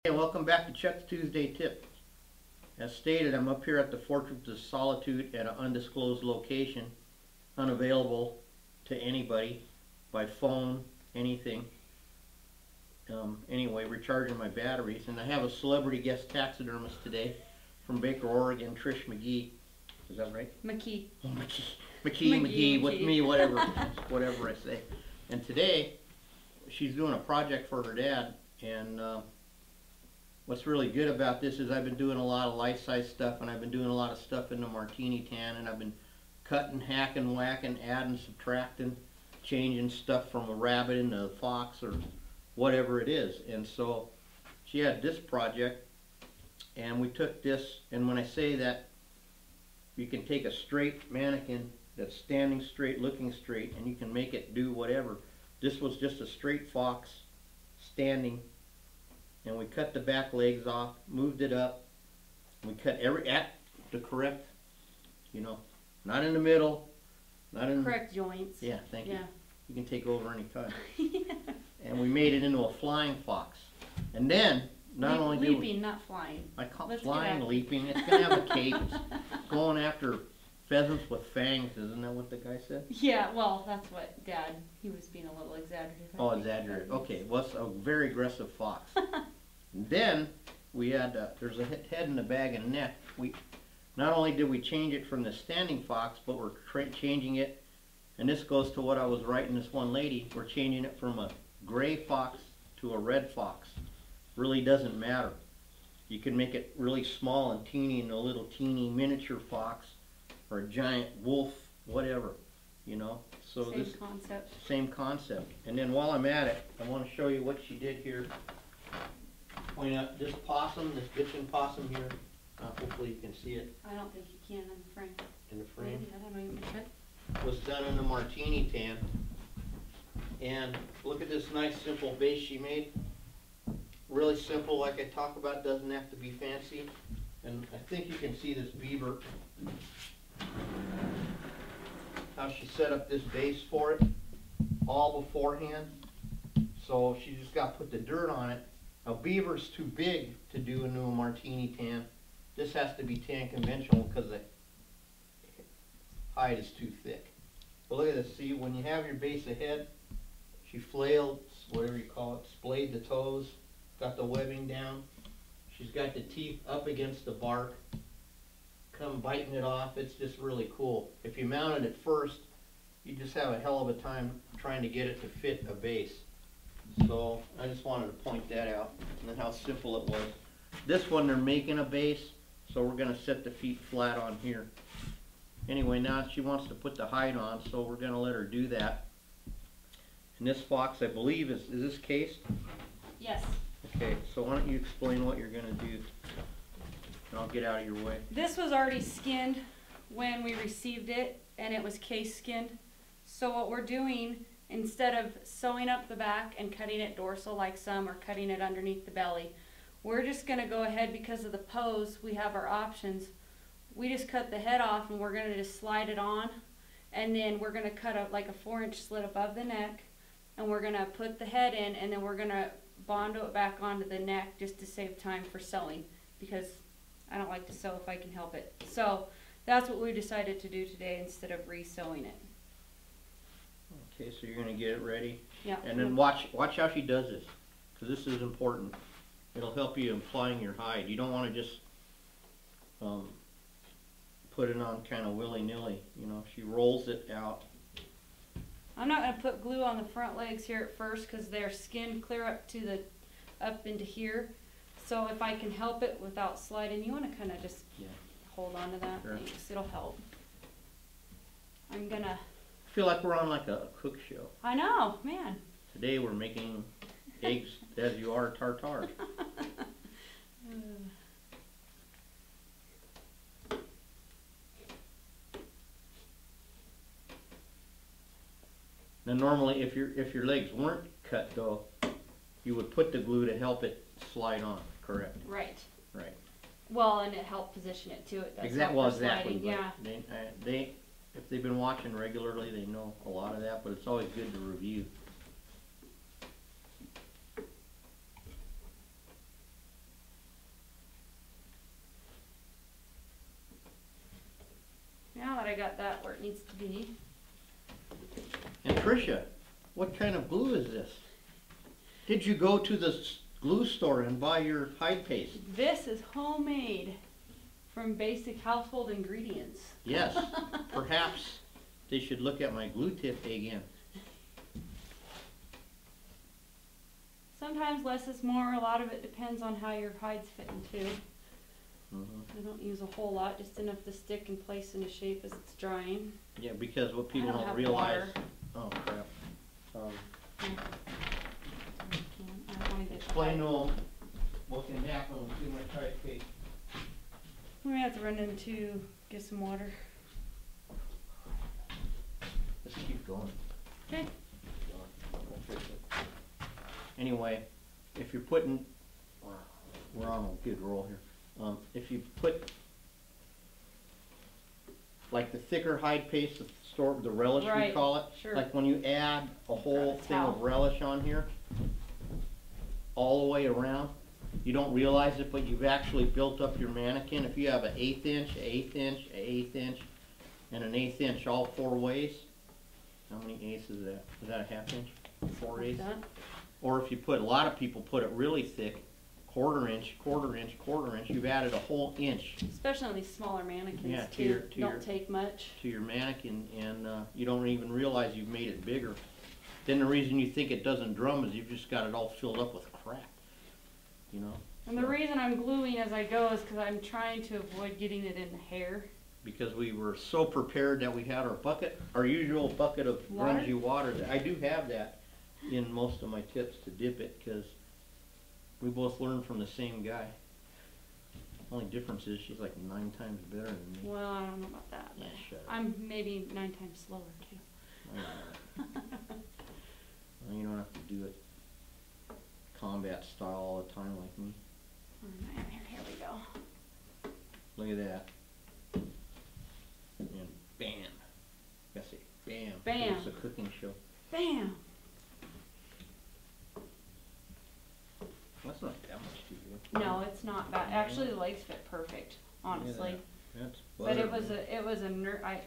Hey, welcome back to Chuck's Tuesday Tip. As stated, I'm up here at the Fortress of Solitude at an undisclosed location, unavailable to anybody by phone, anything. Anyway, recharging my batteries, and I have a celebrity guest taxidermist today from Baker, Oregon, Trish McKee. Is that right? McKee. Oh, McKee, with me, whatever I say. And today, she's doing a project for her dad, and what's really good about this is I've been doing a lot of life-size stuff, and I've been doing a lot of stuff in the martini tan, and I've been cutting, hacking, whacking, adding, subtracting, changing stuff from a rabbit into a fox or whatever it is. And so she had this project, and we took this, and when I say that, you can take a straight mannequin that's standing straight, looking straight, and you can make it do whatever. This was just a straight fox standing, and we cut the back legs off, moved it up. We cut at the correct, not in the middle, not in correct joints. Yeah, thank you. Yeah. You can take over any time. Yeah. And we made it into a flying fox. And then not only did leaping, not flying. I call it flying, leaping. It's gonna have a cape. It's going after pheasants with fangs. Isn't that what the guy said? Yeah. Well, that's what Dad. He was being a little exaggerated. Oh, exaggerated. Okay. Well, it's a very aggressive fox. And then we had there's a head in the bag and neck. We not only did we change it from the standing fox, but we're changing it. And this goes to what I was writing this one lady. We're changing it from a gray fox to a red fox. Really doesn't matter. You can make it really small and teeny and a little teeny miniature fox, or a giant wolf, whatever, So Same this concept. Same concept. And then while I'm at it, I want to show you what she did here. Point out this possum, this bitchin' possum here. Hopefully you can see it. I don't think you can in the frame. In the frame. Maybe, I don't know. You want me to check? Was done in the martini tan. And look at this nice simple base she made. Really simple, like I talk about, doesn't have to be fancy. And I think you can see this beaver, how she set up this base for it all beforehand. So she just got to put the dirt on it. Now beaver's too big to do into a martini tan. This has to be tan conventional because the hide is too thick. But look at this, see, when you have your base ahead, she flailed, whatever you call it, splayed the toes, got the webbing down. She's got the teeth up against the bark, come biting it off. It's just really cool. If you mounted it first, you just have a hell of a time trying to get it to fit a base. So I just wanted to point that out, and then how simple it was. This one they're making a base, so we're going to set the feet flat on here. Anyway, now she wants to put the hide on, so we're going to let her do that. And this fox, I believe, is this cased? Yes. Okay, so why don't you explain what you're going to do, and I'll get out of your way. This was already skinned when we received it, and it was case skinned. So what we're doing, instead of sewing up the back and cutting it dorsal like some, or cutting it underneath the belly, we're just going to go ahead, because of the pose, we have our options. We just cut the head off, and we're going to just slide it on, and then we're going to cut like a 4-inch slit above the neck, and we're going to put the head in, and then we're going to bondo it back onto the neck just to save time for sewing, because I don't like to sew if I can help it. So that's what we decided to do today instead of re-sewing it. Okay, so you're going to get it ready. Yeah. And then watch how she does this, because this is important. It'll help you in applying your hide. You don't want to just put it on kind of willy-nilly. She rolls it out. I'm not going to put glue on the front legs here at first, because they're skinned clear up into here. So if I can help it without sliding, you want to kind of just hold on to that. Sure. Thanks. It'll help. I'm going to... I feel like we're on like a cook show. I know, man. Today we're making eggs as you are tartare. Now normally if your legs weren't cut though, you would put the glue to help it slide on, correct? Right. Right. Well, and it helped position it too. It does Exactly. help Well, for exactly. sliding. Yeah. They if they've been watching regularly, they know a lot of that, but it's always good to review. that where it needs to be. And Tricia, what kind of glue is this? Did you go to the glue store and buy your hide paste? This is homemade from basic household ingredients. Yes, perhaps they should look at my glue tip again. Sometimes less is more. A lot of it depends on how your hide's fitting too. I don't use a whole lot, just enough to stick in place in a shape as it's drying. Yeah, because what people don't have realize. water. Oh crap. I don't want to get Explain to them what can happen with too much hide paste. We may have to run into get some water. Let's keep going. Okay. Anyway, if you're putting, we're on a good roll here. If you put like the thicker hide paste, the relish we Right, call it, sure. like when you add a whole That's thing how. of relish on here, all the way around, you don't realize it, but you've actually built up your mannequin. If you have an 1/8 inch, an 1/8 inch, an 1/8 inch, and an 1/8 inch all 4 ways, how many eighths is that? Is that a 1/2 inch? 4/8? Like that. Or if you put, a lot of people put it really thick, 1/4 inch, 1/4 inch, 1/4 inch, you've added a whole inch Especially on these smaller mannequins Yeah, too. Don't take much. to your mannequin, and you don't even realize you've made it bigger. Then the reason you think it doesn't drum is you've just got it all filled up with crap, you know? And the reason I'm gluing as I go is because I'm trying to avoid getting it in the hair. Because we were so prepared that we had our bucket, our usual bucket of Water? grungy water. I do have that in most of my tips to dip it, because we both learned from the same guy. Only difference is she's like 9 times better than me. Well, I don't know about that. Yeah, shut up. I'm maybe 9 times slower too. Well, you don't have to do it combat style all the time like me. Here we go. Look at that. And bam. I say bam. Bam. It's a cooking show. Bam! That's not that much too good. No, it's not bad. Actually, the legs fit perfect, honestly. That's But it butter, was man. a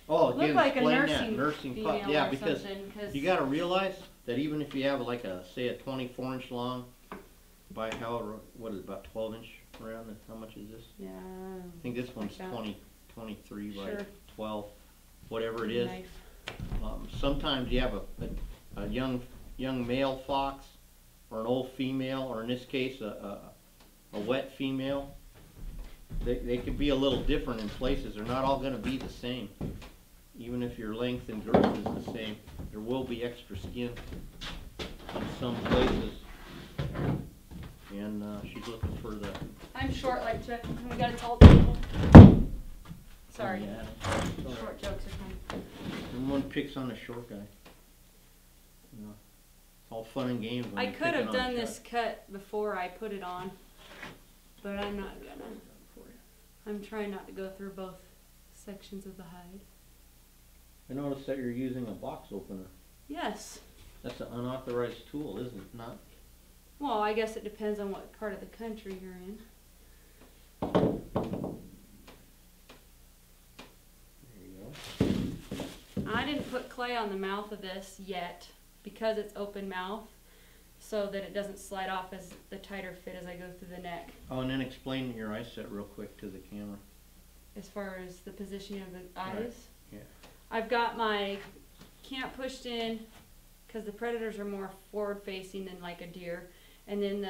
Oh, looked again, like a explain nursing, that, nursing pup. female Yeah, or because something. Cause you gotta realize that even if you have like a, say a 24-inch long by however, what is it, about 12-inch around, and how much is this? yeah, I think this one's that. 23 by Sure. 12, whatever it is. knife. Sometimes you have a young male fox, or an old female, or in this case a wet female. They can be a little different in places. They're not all going to be the same. Even if your length and girth is the same, there will be extra skin in some places. And she's looking for the... I'm short like Chuck, and we got a tall table. Sorry. Yeah, it's all right. Short jokes are fun. And one picks on the short guy. You know, it's all fun and games when I you're could picking have on done Chuck. this cut before I put it on, but I'm not gonna. I'm trying not to go through both sections of the hide. I noticed that you're using a box opener. Yes. That's an unauthorized tool, isn't it? Not? Well, I guess it depends on what part of the country you're in. There you go. I didn't put clay on the mouth of this yet because it's open mouth, so that it doesn't slide off as the tighter fit as I go through the neck. Oh, and then explain your eye set real quick to the camera. As far as the positioning of the eyes. Right. Yeah. I've got my camp pushed in because the predators are more forward facing than like a deer, and then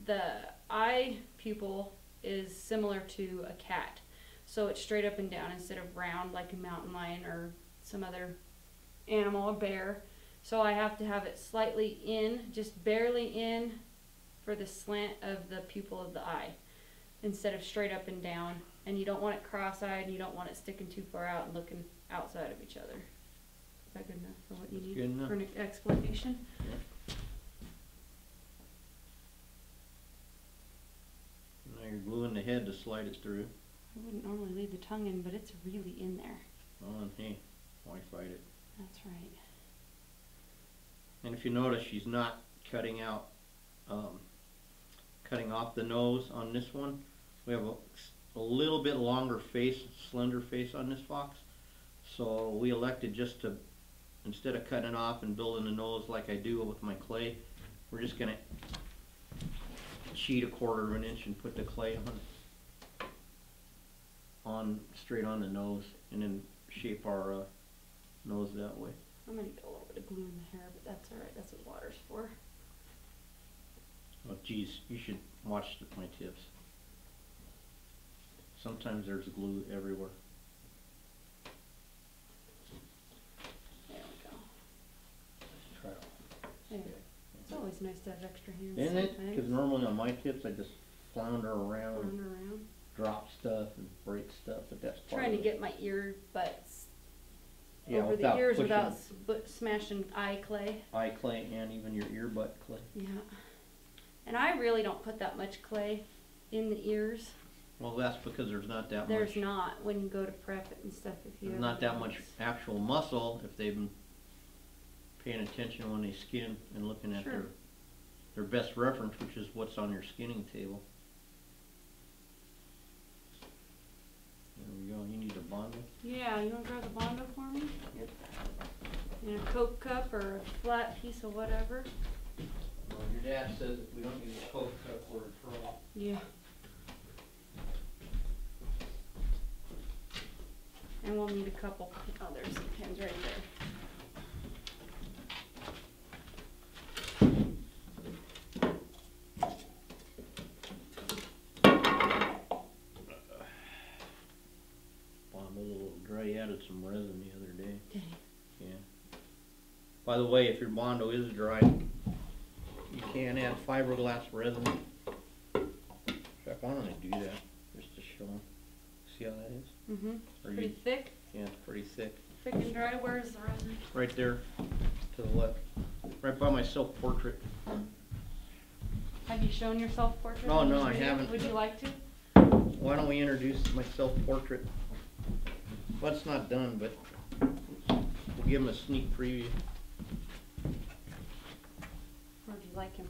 the eye pupil is similar to a cat, so it's straight up and down instead of round like a mountain lion or some other animal, a bear. So I have to have it slightly in, just barely in, for the slant of the pupil of the eye instead of straight up and down. And you don't want it cross-eyed, and you don't want it sticking too far out and looking outside of each other. Is that good enough for what you That's need good enough. for an explanation? Yep. Now you're gluing the head to slide it through. I wouldn't normally leave the tongue in, but it's really in there. Oh, and hey, why fight it? That's right. And if you notice, she's not cutting out, cutting off the nose on this one. We have a little bit longer face, slender face on this fox. So we elected just to, instead of cutting it off and building the nose like I do with my clay, we're just gonna cheat 1/4 of an inch and put the clay on straight on the nose, and then shape our nose that way. I'm gonna get a little bit of glue in the hair, but that's alright, that's what water's for. Oh geez, you should watch my tips. Sometimes there's glue everywhere. There we go. Try it. There. It's always nice to have extra hands. Isn't it? Because normally on my tips I just flounder around, Flounder around. drop stuff and break stuff, but that's part Trying of to it. get my ear butts Yeah, over the without ears pushing without smashing eye clay. eye clay and even your ear butt clay. Yeah. And I really don't put that much clay in the ears. Well, that's because there's not that There's much. not when you go to prep it and stuff. If you There's ever not that much notice. actual muscle if they've been paying attention when they skin and looking at Sure. their best reference, which is what's on your skinning table. There we go. You need a Bondo. Yeah, you want to grab the Bondo for me? Yep. In a Coke cup or a flat piece of whatever. Well, your dad says if we don't use a Coke cup, we're in trouble. Yeah. And we'll need a couple. Oh, there's some pins right there. Bondo a little dry. He added some resin the other day. Did he? Yeah. By the way, if your Bondo is dry, you can add fiberglass resin. In fact, why don't I do that just to show them? See how that is? Mm-hmm. Are Pretty you- thick. Yeah, it's pretty thick. Thick and dry. Where's the resin? Right there, to the left, right by my self-portrait. Have you shown your self-portrait? No, on no, this I video? haven't. Would you like to? Why don't we introduce my self-portrait? Well, it's not done, but we'll give him a sneak preview. Or do you like him?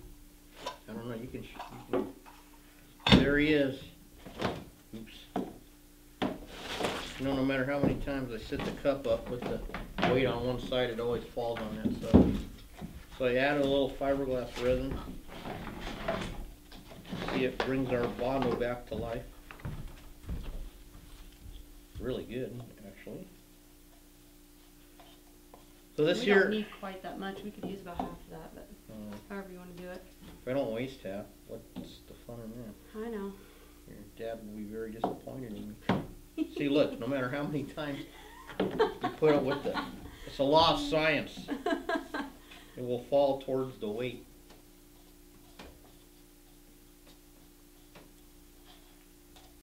I don't know, you can. There he is. Oops. You know, no matter how many times I sit the cup up with the weight on one side, it always falls on that side. So I added a little fiberglass resin. See, it brings our Bondo back to life. It's really good, actually. So this we here, don't need quite that much. We could use about half of that, but however you want to do it. if I don't waste half, what's the fun in that? I know. Your dad will be very disappointed in me. See, look, no matter how many times you put it with the, it's a law of science. It will fall towards the weight.